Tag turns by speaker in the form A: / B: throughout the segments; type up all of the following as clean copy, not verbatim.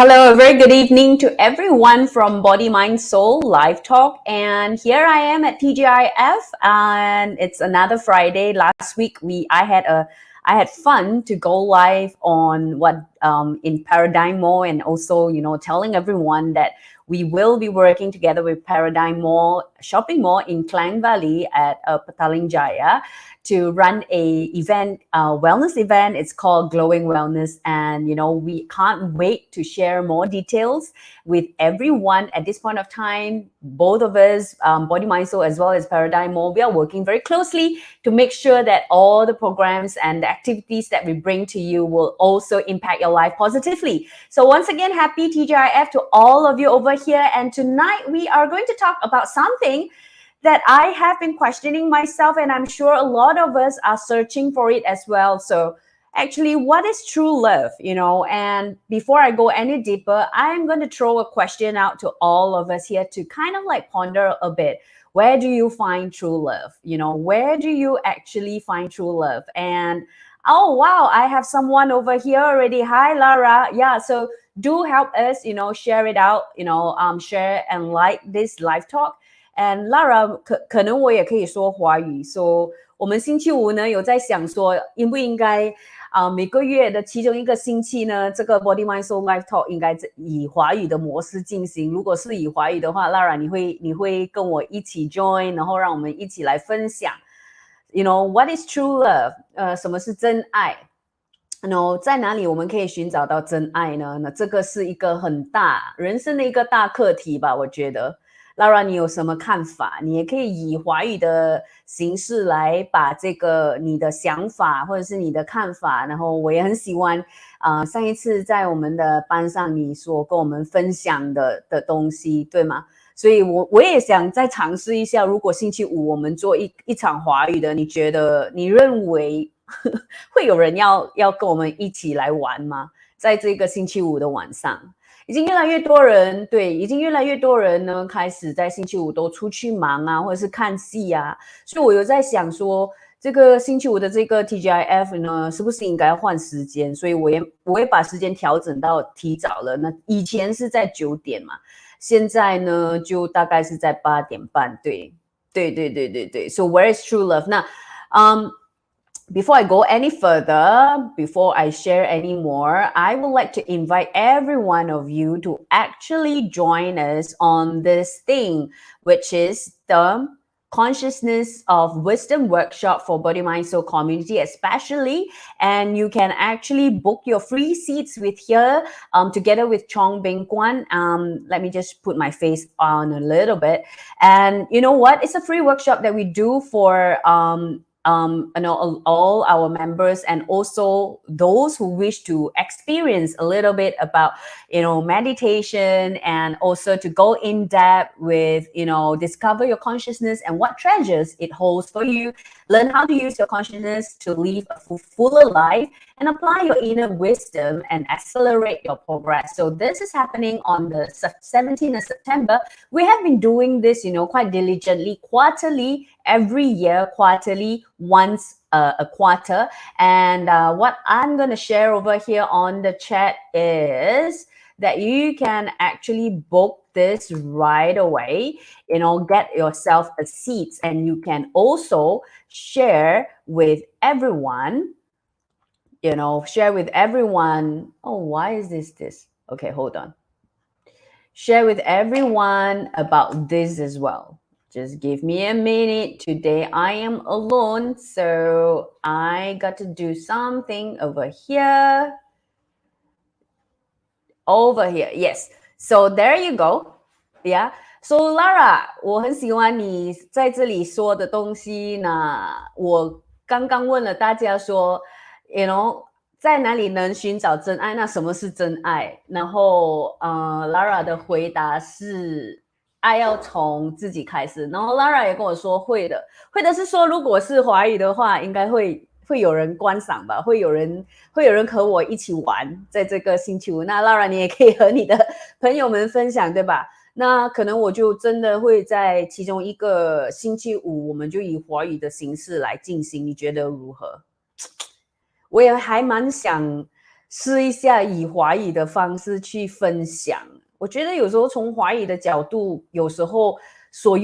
A: Hello, a very good evening to everyone from Body, Mind, Soul Live Talk. And here I am at TGIF, and it's another Friday. Last week I had fun to go live on in Paradigm Mall, and also telling everyone that we will be working together with Paradigm Mall shopping mall in Klang Valley at Petaling Jaya to run a wellness event. It's called Glowing Wellness, and we can't wait to share more details with everyone at this point of time. Both of us, Body Mind Soul as well as Paradigm Mall, we are working very closely to make sure that all the programs and the activities that we bring to you will also impact your life positively. So once again, happy TGIF to all of you over here. And tonight we are going to talk about something that I have been questioning myself, and I'm sure a lot of us are searching for it as well. So actually, what is true love? And before I go any deeper, I'm going to throw a question out to all of us here to kind of like ponder a bit. Where do you find true love? Where do you actually find true love? And oh, wow, I have someone over here already. Hi, Lara. Yeah, so do help us, share it out, share and like this live talk. And Lara 可能我也可以说华语 ，so 我们星期五呢有在想说应不应该每个月的其中一个星期呢，这个 Body Mind Soul Live Talk 应该以华语的模式进行。如果是以华语的话 ，Lara 你会跟我一起 join， 然后让我们一起来分享。what is true love？ 什么是真爱？在哪里我们可以寻找到真爱呢？那这个是一个很大人生的一个大课题吧，我觉得。Lara， 你有什么看法？你也可以以华语的形式来把这个你的想法或者是你的看法，然后我也很喜欢上一次在我们的班上你所跟我们分享的东西，对吗？所以我也想再尝试一下，如果星期五我们做一场华语的，你认为会有人要跟我们一起来玩吗？在这个星期五的晚上？已经越来越多人呢开始在星期五都出去忙啊，或者是看戏啊，所以我有在想说，这个星期五的这个 TGIF 呢，是不是应该换时间？所以我也把时间调整到提早了。那以前是在9点嘛，现在呢就大概是在8点半。对。So where is true love？ 那before I go any further, before I share any more, I would like to invite every one of you to actually join us on this thing, which is the Consciousness of Wisdom workshop for Body, Mind, Soul community especially. And you can actually book your free seats with here together with Chong Beng Kwan. Let me just put my face on a little bit. And you know what? It's a free workshop that we do for all our members, and also those who wish to experience a little bit about meditation, and also to go in depth with discover your consciousness and what treasures it holds for you. Learn how to use your consciousness to live a fuller life and apply your inner wisdom and accelerate your progress. So this is happening on the 17th of September. We have been doing this, quite diligently, quarterly, every year, quarterly, once a quarter. And what I'm going to share over here on the chat is that you can actually book this right away, get yourself a seat, and you can also share with everyone. Share with everyone. Oh, why is this? Okay, hold on. Share with everyone about this as well. Just give me a minute. Today I am alone, so I got to do something over here. Yes. So there you go. Yeah. So Lara, 我很喜欢你在这里说的东西呢。我刚刚问了大家说在哪里能寻找真爱？那什么是真爱？然后Lara 的回答是爱要从自己开始。然后 Lara 也跟我说会的是说，如果是华语的话，应该会有人观赏吧，会有人和我一起玩，在这个星期五。那 Lara 你也可以和你的朋友们分享，对吧？那可能我就真的会在其中一个星期五，我们就以华语的形式来进行，你觉得如何？我也还蛮想试一下以华语的方式去分享。我觉得有时候从华语的角度，有时候所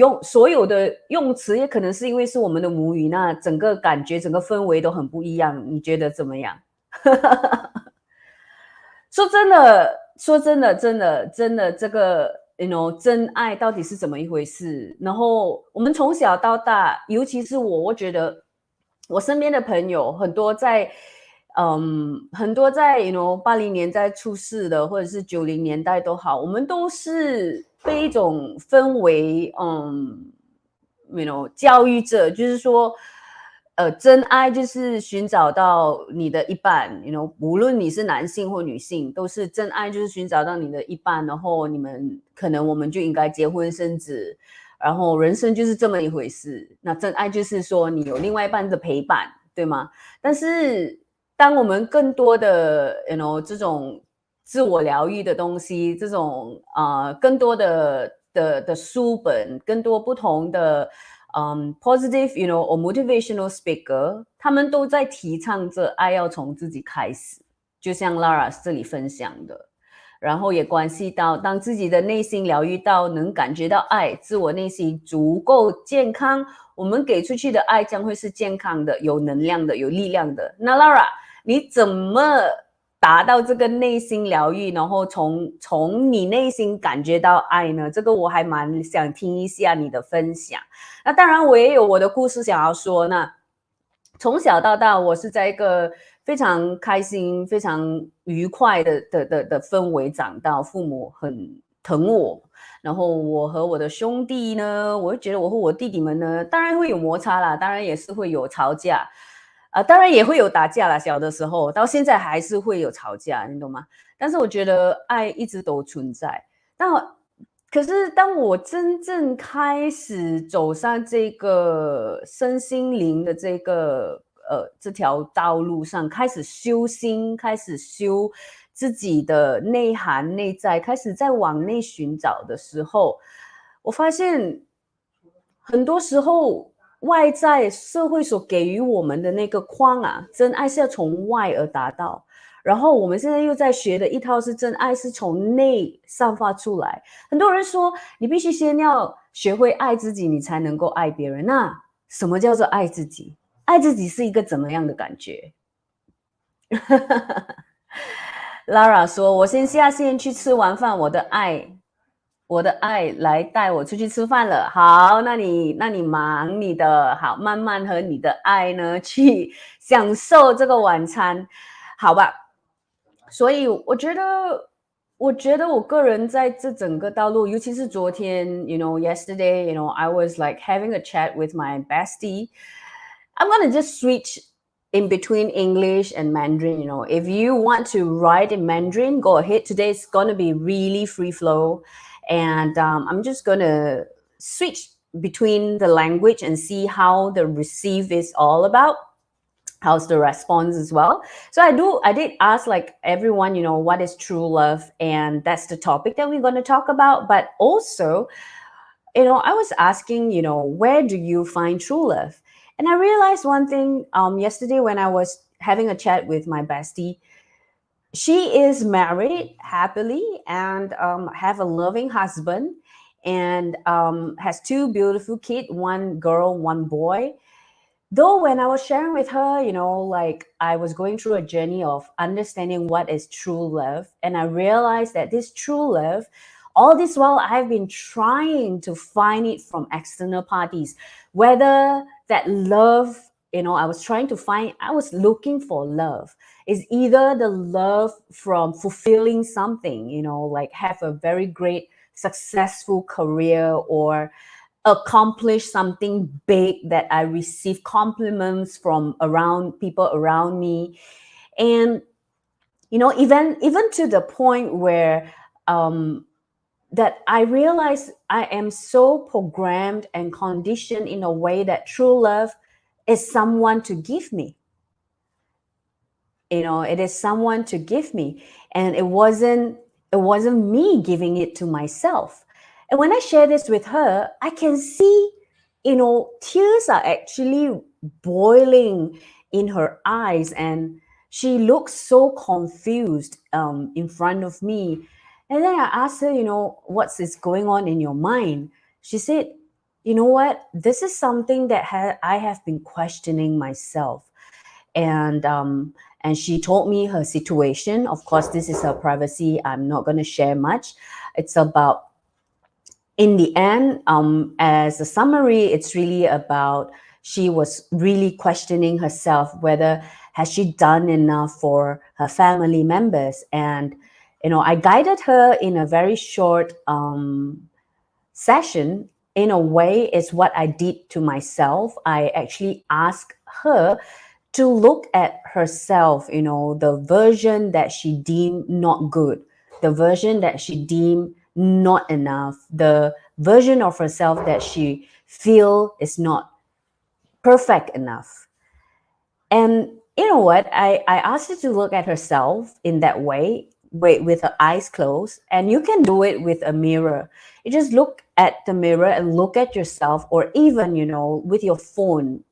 A: 有的用词，也可能是因为是我们的母语，那整个感觉、整个氛围都很不一样。你觉得怎么样？说真的，说真的，真的，真的，这个真爱到底是怎么一回事？然后我们从小到大，尤其是我觉得我身边的朋友很多在，很多在80年代出世的，或者是90年代都好，我们都是被一种氛围，教育者，就是说，真爱就是寻找到你的一半无论你是男性或女性，都是真爱就是寻找到你的一半，然后我们就应该结婚生子，然后人生就是这么一回事。那真爱就是说你有另外一半的陪伴，对吗？但是当我们更多的这种自我疗愈的东西，这种更多的书本，更多不同的positive or motivational speaker， 他们都在提倡着爱要从自己开始，就像 Lara 这里分享的。然后也关系到当自己的内心疗愈到能感觉到爱，自我内心足够健康，我们给出去的爱将会是健康的，有能量的，有力量的。那 Lara， 你怎么达到这个内心疗愈，然后从你内心感觉到爱呢？这个我还蛮想听一下你的分享。那当然我也有我的故事想要说。那从小到大，我是在一个非常开心、非常愉快的氛围长大，父母很疼我。然后我和我的兄弟呢，我就觉得我和我弟弟们呢，当然会有摩擦啦，当然也是会有吵架，当然也会有打架啦。小的时候到现在还是会有吵架，你懂吗？但是我觉得爱一直都存在。可是当我真正开始走上这个身心灵的这条道路上，开始修心，开始修自己的内涵内在，开始在往内寻找的时候，我发现很多时候外在社会所给予我们的那个框啊，真爱是要从外而达到。然后我们现在又在学的一套是真爱是从内散发出来。很多人说你必须先要学会爱自己，你才能够爱别人。那什么叫做爱自己？爱自己是一个怎么样的感觉？Lara 说：“我先下线去吃完饭，我的爱来带我出去吃饭了。好，那你忙你的，好，慢慢和你的爱呢去享受这个晚餐，好吧？所以我觉得我个人在这整个道路，尤其是昨天yesterday I was like having a chat with my bestie. I'm gonna just switch in between English and Mandarin. If you want to write in Mandarin, go ahead. Today's gonna be really free flow, and I'm just gonna switch between the language and see how the receive is all about. How's the response as well? So I did ask like everyone, what is true love, and that's the topic that we're going to talk about. But also, I was asking, where do you find true love? And I realized one thing yesterday when I was having a chat with my bestie. She is married happily and have a loving husband, and has two beautiful kids, one girl, one boy. Though when I was sharing with her, like I was going through a journey of understanding what is true love, and I realized that this true love, all this while I've been trying to find it from external parties, whether that love, I was looking for love. Is either the love from fulfilling something, like have a very great successful career, or accomplish something big that I receive compliments from around people around me. And even to the point where that I realize I am so programmed and conditioned in a way that true love is someone to give me. It is someone to give me, and it wasn't me giving it to myself. And when I share this with her, I can see, tears are actually boiling in her eyes, and she looked so confused in front of me. And then I asked her, what's is going on in your mind? She said, you know what? This is something that I have been questioning myself. And she told me her situation. Of course, this is her privacy. I'm not going to share much. It's about, in the end, as a summary, it's really about she was really questioning herself whether has she done enough for her family members. And I guided her in a very short session. In a way, it's what I did to myself. I actually asked her to look at herself, the version that she deemed not good, the version that she deemed not enough, the version of herself that she feel is not perfect enough. And you know what? I asked her to look at herself in that way, with her eyes closed. And you can do it with a mirror. You just look at the mirror and look at yourself, or even, with your phone,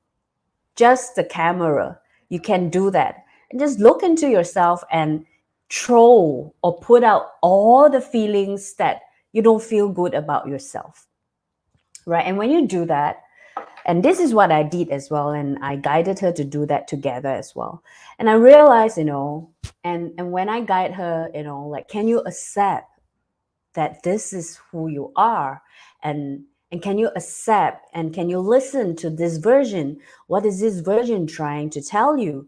A: just the camera. You can do that. And just look into yourself and throw or put out all the feelings that you don't feel good about yourself. Right? And when you do that, and this is what I did as well, and I guided her to do that together as well. And I realized, and when I guide her, like, can you accept that this is who you are? And can you accept and can you listen to this version? What is this version trying to tell you?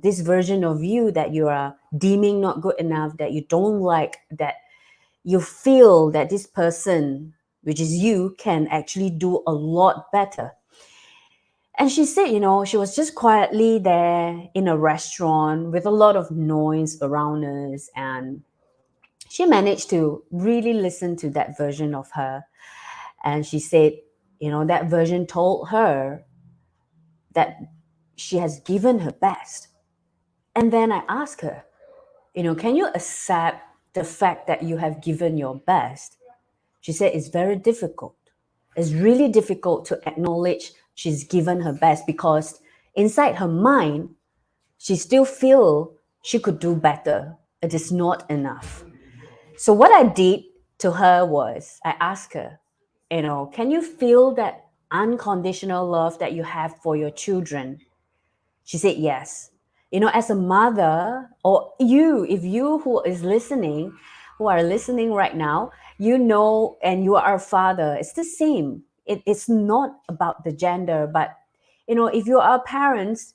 A: This version of you that you are deeming not good enough, that you don't like, that you feel that this person, which is you, can actually do a lot better. And she said, she was just quietly there in a restaurant with a lot of noise around us. And she managed to really listen to that version of her. And she said, that version told her that she has given her best. And then I asked her, can you accept the fact that you have given your best? She said, it's very difficult. It's really difficult to acknowledge she's given her best, because inside her mind, she still feels she could do better. It is not enough. So what I did to her was I asked her, can you feel that unconditional love that you have for your children? She said yes. As a mother, or if you who are listening right now, and you are a father, it's the same. It's not about the gender, but if you are parents,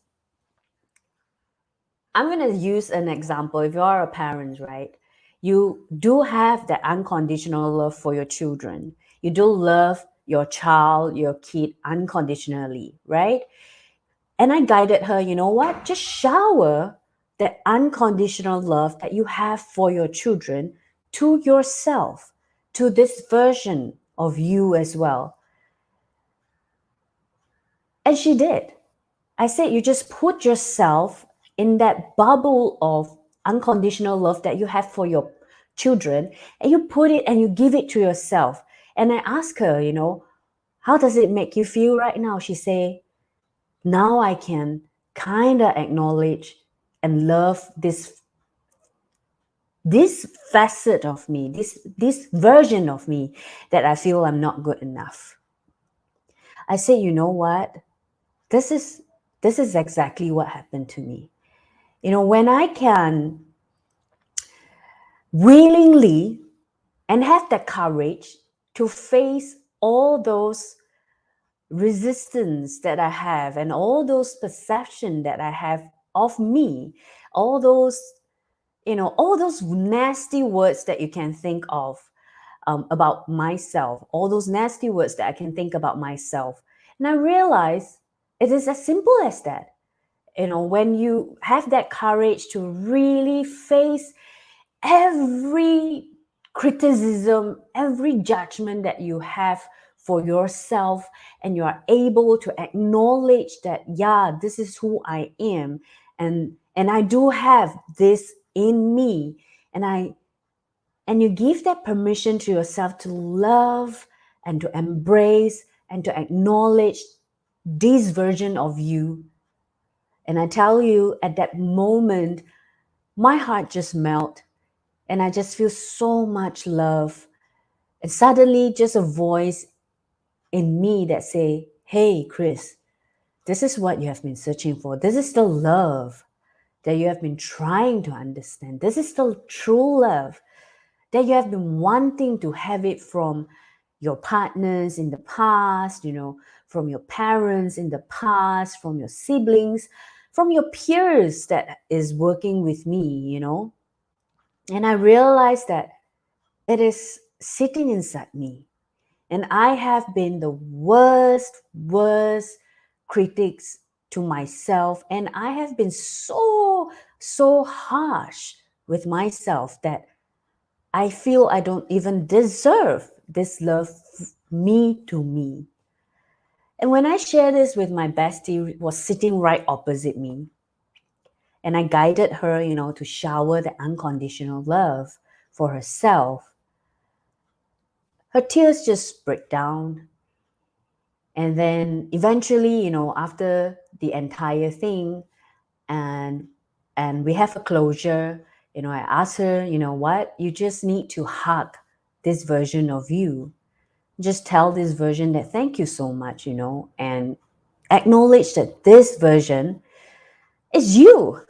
A: I'm going to use an example. If you are a parent, right, you do have that unconditional love for your children. You do love your child, your kid unconditionally, right? And I guided her, you know what? Just shower that unconditional love that you have for your children to yourself, to this version of you as well. And she did. I said, you just put yourself in that bubble of unconditional love that you have for your children, and you put it and you give it to yourself. And I asked her, how does it make you feel right now? She said, now I can kind of acknowledge and love this facet of me, this version of me that I feel I'm not good enough. I said, you know what? This is exactly what happened to me. When I can willingly and have the courage to face all those resistance that I have and all those perception that I have of me, all those nasty words that you can think of about myself, all those nasty words that I can think about myself. And I realize it is as simple as that. When you have that courage to really face every criticism, every judgment that you have for yourself, and you are able to acknowledge that, yeah, this is who I am, and I do have this in me, and you give that permission to yourself to love and to embrace and to acknowledge this version of you, And I tell you, at that moment, my heart just melt and I just feel so much love. And suddenly just a voice in me that say, hey, Chris, this is what you have been searching for. This is the love that you have been trying to understand. This is the true love that you have been wanting to have it from your partners in the past, from your parents in the past, from your siblings, from your peers that is working with me. And I realized that it is sitting inside me. And I have been the worst critics to myself. And I have been so harsh with myself that I feel I don't even deserve this love, me to me. And when I share this with my bestie, who was sitting right opposite me, and I guided her, to shower the unconditional love for herself, her tears just break down. And then eventually, after the entire thing, and we have a closure, I asked her, what, you just need to hug this version of you. Just tell this version that thank you so much, and acknowledge that this version is you.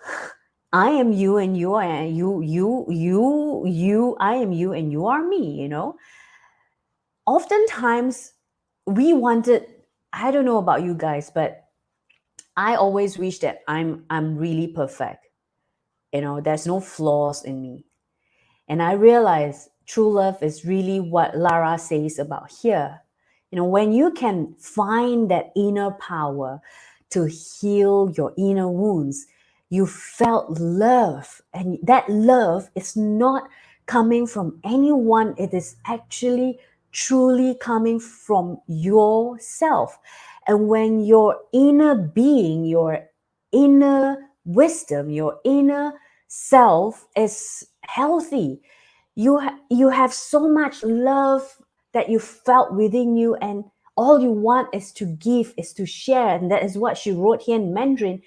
A: I am you and you are you, I am you and you are me. Oftentimes we wanted, I don't know about you guys, but I always wish that I'm really perfect. There's no flaws in me. And I realize true love is really what Lara says about here. When you can find that inner power to heal your inner wounds, you felt love. And that love is not coming from anyone, it is actually truly coming from yourself. And when your inner being, your inner wisdom, your inner self is healthy, you have so much love that you felt within you, and all you want is to give, is to share. And that is what she wrote here in Mandarin.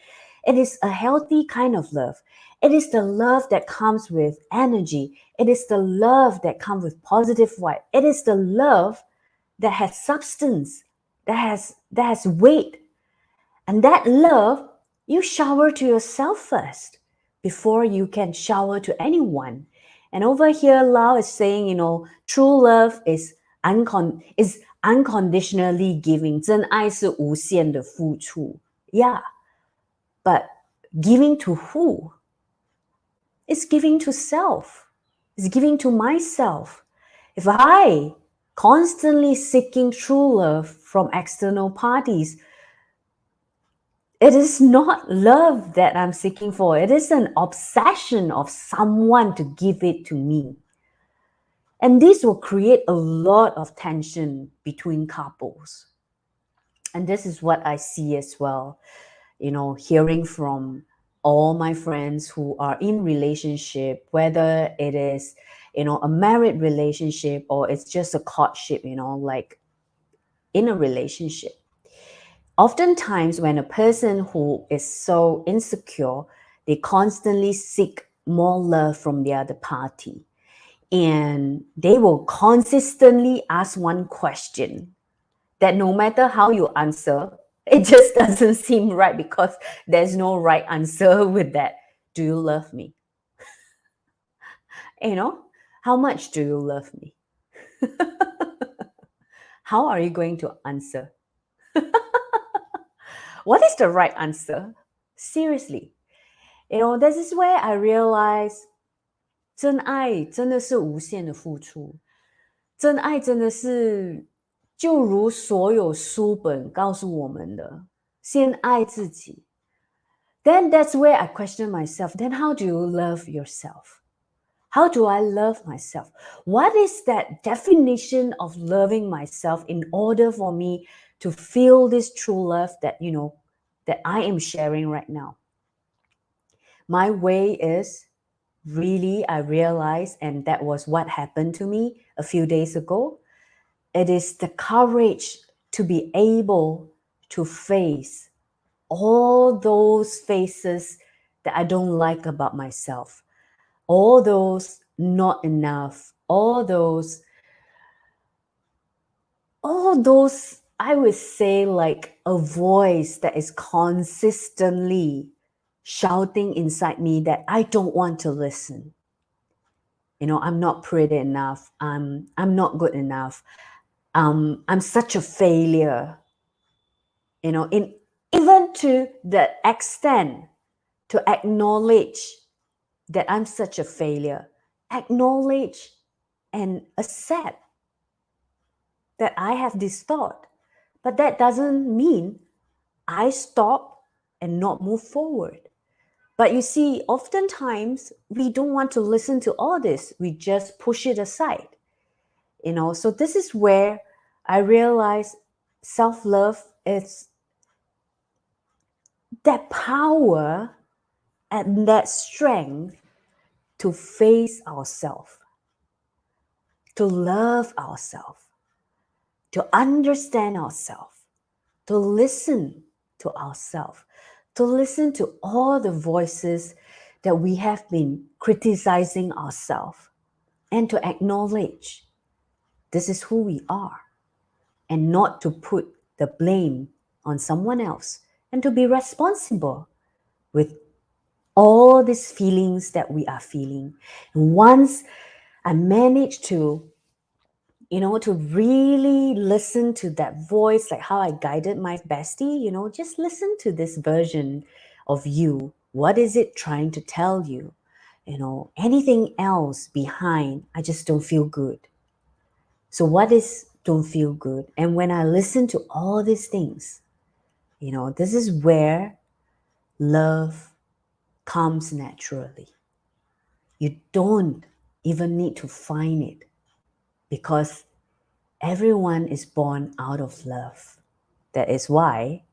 A: It is a healthy kind of love. It is the love that comes with energy. It is the love that comes with positive vibe. It is the love that has substance, that has weight. And that love, you shower to yourself first before you can shower to anyone. And over here, Lau is saying, true love is unconditionally giving. 真爱是无限的付出. Yeah, but giving to who? It's giving to self. It's giving to myself. If I constantly seeking true love from external parties, it is not love that I'm seeking for. It is an obsession of someone to give it to me. And this will create a lot of tension between couples. And this is what I see as well, hearing from all my friends who are in relationship, whether it is, a married relationship or it's just a courtship, like in a relationship. Oftentimes, when a person who is so insecure, they constantly seek more love from the other party. And they will consistently ask one question that no matter how you answer, it just doesn't seem right, because there's no right answer with that. Do you love me? How much do you love me? How are you going to answer? What is the right answer? Seriously. This is where I realize 真爱真的是无限的付出，真爱真的是就如所有书本告诉我们的，先爱自己。Then that's where I question myself. Then how do you love yourself? How do I love myself? What is that definition of loving myself in order for me to feel this true love that, that I am sharing right now? My way is really, I realized, and that was what happened to me a few days ago. It is the courage to be able to face all those faces that I don't like about myself, all those not enough, all those, I would say, like a voice that is consistently shouting inside me that I don't want to listen. I'm not pretty enough. I'm not good enough. I'm such a failure. In even to the extent to acknowledge that I'm such a failure, acknowledge and accept that I have this thought. But that doesn't mean I stop and not move forward. But you see, oftentimes we don't want to listen to all this. We just push it aside. So this is where I realize self-love is that power and that strength to face ourselves, to love ourselves, to understand ourselves, to listen to ourselves, to listen to all the voices that we have been criticizing ourselves, and to acknowledge this is who we are, and not to put the blame on someone else, and to be responsible with all these feelings that we are feeling. And once I managed to really listen to that voice, like how I guided my bestie, just listen to this version of you. What is it trying to tell you? Anything else behind, I just don't feel good. So what is don't feel good? And when I listen to all these things, this is where love comes naturally. You don't even need to find it, because everyone is born out of love. That is why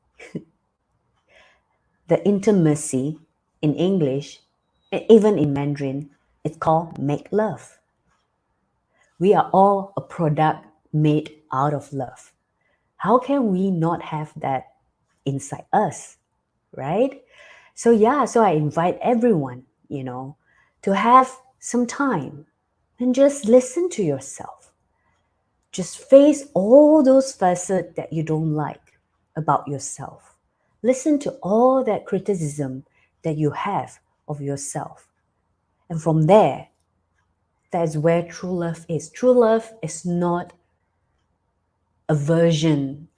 A: the intimacy in English, even in Mandarin, it's called make love. We are all a product made out of love. How can we not have that inside us, right? So I invite everyone, to have some time and just listen to yourself. Just face all those facets that you don't like about yourself. Listen to all that criticism that you have of yourself. And from there, that's where true love is. True love is not a version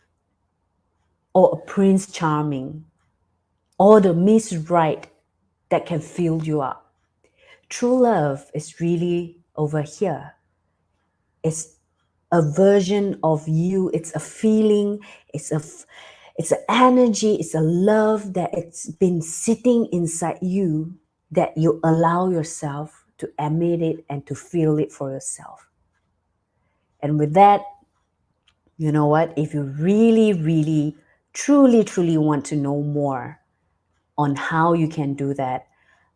A: or a Prince Charming or the Miss Right that can fill you up. True love is really over here. It's a version of you. It's a feeling. It's an energy. It's a love that it's been sitting inside you, that you allow yourself to emit it and to feel it for yourself. And with that, you know what? If you really, really, truly, truly want to know more on how you can do that,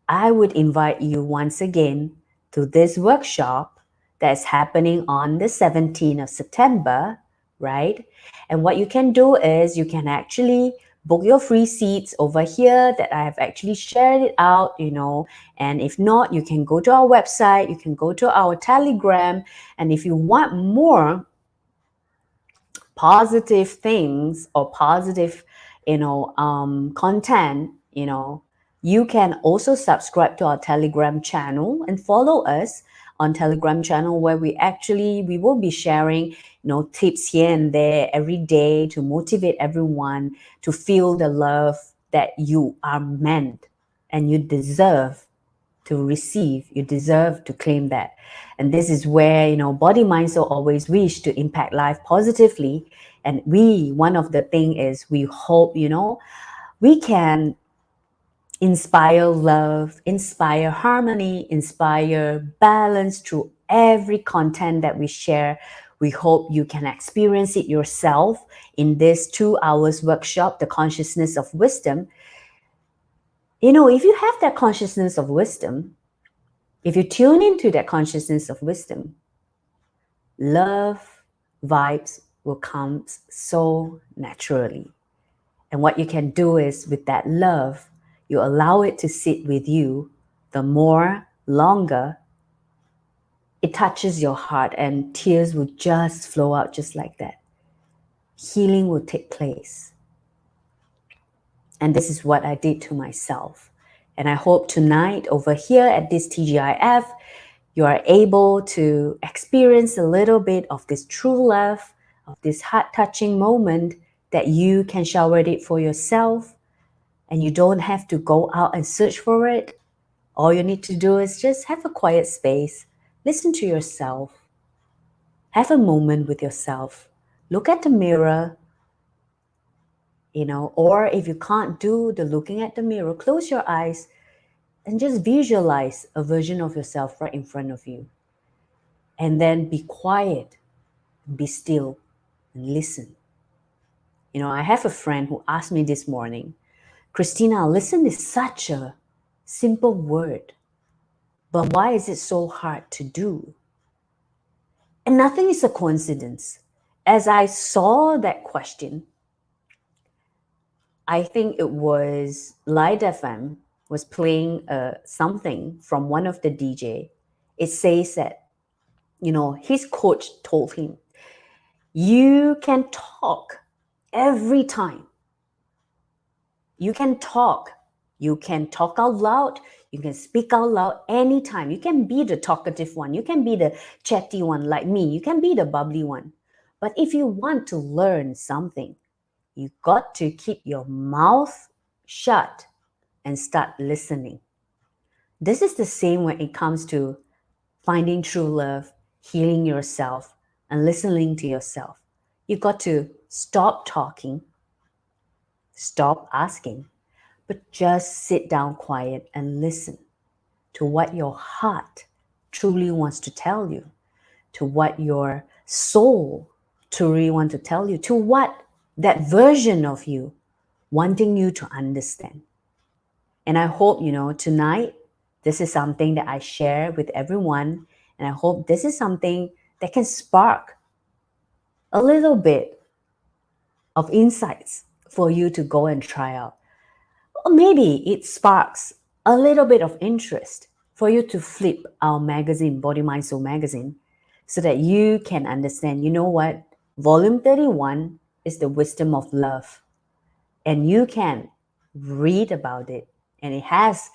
A: I would invite you once again to this workshop that's happening on the 17th of September, right? And what you can do is you can actually book your free seats over here that I have actually shared it out, and if not, you can go to our website, you can go to our Telegram, and if you want more positive things or positive, content, you can also subscribe to our Telegram channel and follow us on Telegram channel, where we will be sharing, tips here and there every day to motivate everyone to feel the love that you are meant and you deserve to receive. You deserve to claim that. And this is where, body, mind, soul always wish to impact life positively. And one of the thing is we hope, we can inspire love, inspire harmony, inspire balance through every content that we share. We hope you can experience it yourself in this 2 hours workshop, The Consciousness of Wisdom. If you have that consciousness of wisdom, if you tune into that consciousness of wisdom, love vibes will come so naturally. And what you can do is with that love, you allow it to sit with you the more longer it touches your heart, and tears will just flow out just like that. Healing will take place. And this is what I did to myself. And I hope tonight over here at this TGIF, you are able to experience a little bit of this true love, of this heart-touching moment that you can shower it for yourself, and you don't have to go out and search for it. All you need to do is just have a quiet space, listen to yourself, have a moment with yourself, look at the mirror, or if you can't do the looking at the mirror, close your eyes and just visualize a version of yourself right in front of you. And then be quiet, be still, and listen. I have a friend who asked me this morning, Christina, listen is such a simple word, but why is it so hard to do? And nothing is a coincidence. As I saw that question, I think it was Light FM was playing something from one of the DJ. It says that, his coach told him, you can talk every time. You can talk. You can talk out loud. You can speak out loud anytime. You can be the talkative one. You can be the chatty one like me. You can be the bubbly one. But if you want to learn something, you got to keep your mouth shut and start listening. This is the same when it comes to finding true love, healing yourself, and listening to yourself. You got to stop talking, stop asking, but just sit down quiet and listen to what your heart truly wants to tell you, to what your soul truly wants to tell you, to what that version of you wanting you to understand. And I hope, tonight, this is something that I share with everyone. And I hope this is something that can spark a little bit of insights for you to go and try out. Or maybe it sparks a little bit of interest for you to flip our magazine, Body, Mind, Soul magazine, so that you can understand, what? Volume 31 is the wisdom of love. And you can read about it. And it has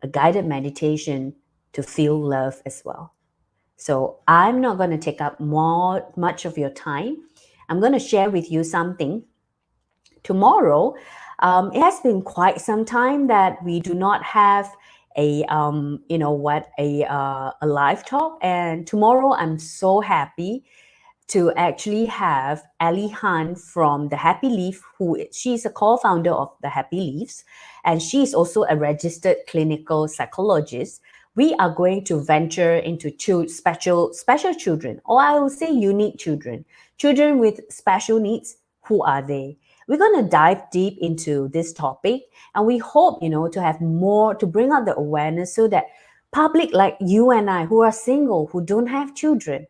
A: a guided meditation to feel love as well. So I'm not going to take up much of your time. I'm going to share with you something. Tomorrow, it has been quite some time that we do not have a live talk. And tomorrow, I'm so happy to actually have Ali Han from the Happy Leaf, she's a co-founder of the Happy Leaves, and she's also a registered clinical psychologist. We are going to venture into special children, or I will say unique children with special needs. Who are they? We're going to dive deep into this topic, and we hope, to have more, to bring out the awareness so that public like you and I who are single, who don't have children,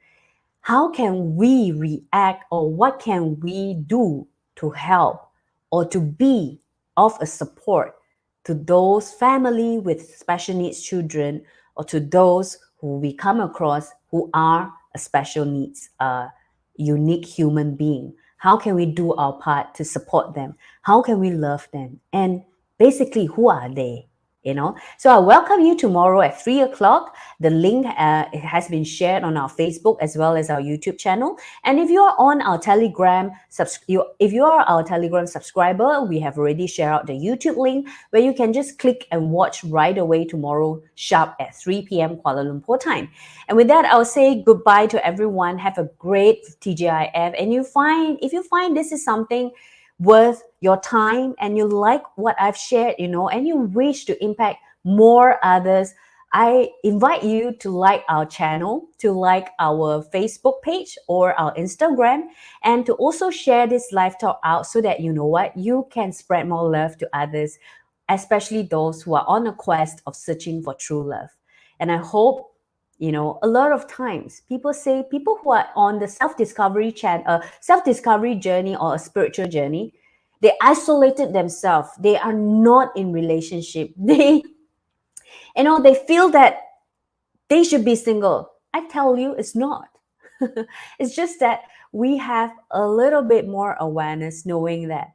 A: how can we react, or what can we do to help or to be of a support to those family with special needs children, or to those who we come across who are a special needs, unique human being? How can we do our part to support them? How can we love them? And basically, who are they? So I welcome you tomorrow at 3 o'clock. The link it has been shared on our Facebook as well as our YouTube channel. And if you are on our Telegram, if you are our Telegram subscriber, we have already shared out the YouTube link where you can just click and watch right away tomorrow sharp at 3 p.m. Kuala Lumpur time. And with that, I'll say goodbye to everyone. Have a great TGIF. And if you find this is something worth your time and you like what I've shared, and you wish to impact more others, I invite you to like our channel, to like our Facebook page or our Instagram, and to also share this live talk out so that you can spread more love to others, especially those who are on a quest of searching for true love. And I hope, a lot of times people who are on the self-discovery journey or a spiritual journey, They isolated themselves. They are not in relationship. They feel that they should be single. I tell you, it's not. It's just that we have a little bit more awareness, knowing that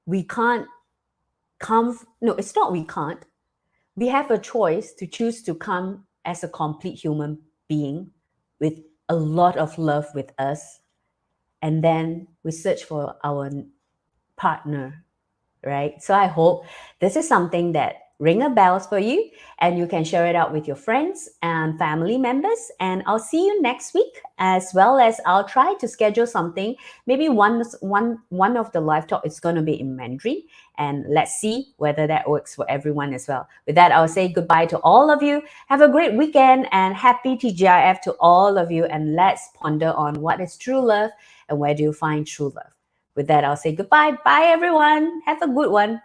A: we can't come. No, it's not we can't. We have a choice to choose to come as a complete human being with a lot of love with us, and then we search for our partner, right? So I hope this is something that ring a bells for you, and you can share it out with your friends and family members. And I'll see you next week, as well as I'll try to schedule something. Maybe one of the live talk is going to be in Mandarin, and let's see whether that works for everyone as well. With that, I'll say goodbye to all of you. Have a great weekend and happy TGIF to all of you. And let's ponder on what is true love and where do you find true love. With that, I'll say goodbye. Bye, everyone. Have a good one.